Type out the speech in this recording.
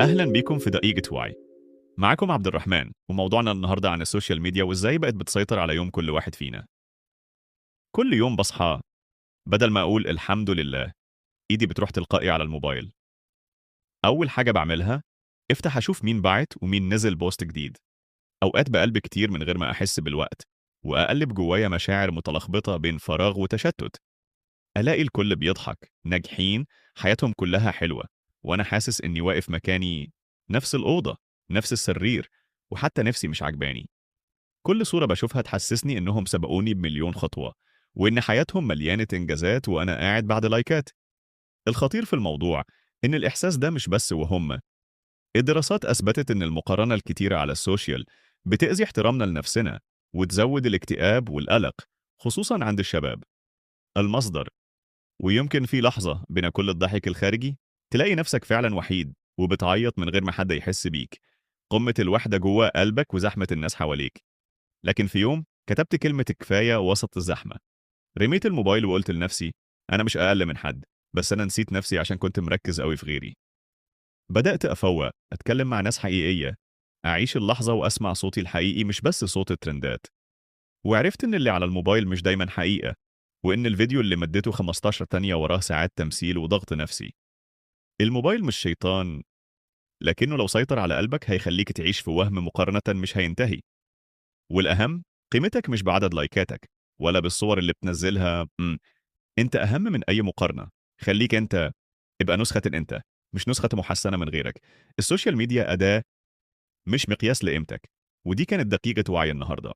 أهلا بيكم في دقيقة وعي. معاكم عبد الرحمن، وموضوعنا النهاردة عن السوشيال ميديا وإزاي بقت بتسيطر على يوم كل واحد فينا. كل يوم بصحى بدل ما أقول الحمد لله، إيدي بتروح تلقائي على الموبايل. أول حاجة بعملها افتح أشوف مين بعت ومين نزل بوست جديد. أوقات بقلب كتير من غير ما أحس بالوقت، وأقلب جوايا مشاعر متلخبطة بين فراغ وتشتت. ألاقي الكل بيضحك، ناجحين، حياتهم كلها حلوة، وأنا حاسس إني واقف مكاني، نفس الأوضة، نفس السرير، وحتى نفسي مش عجباني. كل صورة باشوفها تحسسني إنهم سبقوني بمليون خطوة، وإن حياتهم مليانة إنجازات وأنا قاعد بعد لايكات. الخطير في الموضوع إن الإحساس ده مش بس وهم. الدراسات أثبتت إن المقارنة الكتيرة على السوشيال بتأذي احترامنا لنفسنا، وتزود الاكتئاب والقلق، خصوصا عند الشباب. المصدر: ويمكن في لحظة بين كل الضحك الخارجي تلاقي نفسك فعلا وحيد وبتعيط من غير ما حد يحس بيك. قمة الوحدة جوه قلبك وزحمة الناس حواليك. لكن في يوم كتبت كلمة كفاية وسط الزحمة. رميت الموبايل وقلت لنفسي: أنا مش أقل من حد، بس أنا نسيت نفسي عشان كنت مركز أوي في غيري. بدأت أفوق، أتكلم مع ناس حقيقية، أعيش اللحظة وأسمع صوتي الحقيقي مش بس صوت الترندات. وعرفت إن اللي على الموبايل مش دايما حقيقة، وإن الفيديو اللي مدته 15 ثانية وراه ساعات تمثيل وضغط نفسي. الموبايل مش شيطان، لكنه لو سيطر على قلبك هيخليك تعيش في وهم مقارنة مش هينتهي. والأهم، قيمتك مش بعدد لايكاتك ولا بالصور اللي بتنزلها. أنت أهم من أي مقارنة. خليك أنت، ابقى نسخة أنت، مش نسخة محسنة من غيرك. السوشيال ميديا أداة، مش مقياس لقيمتك. ودي كانت دقيقة وعي النهاردة.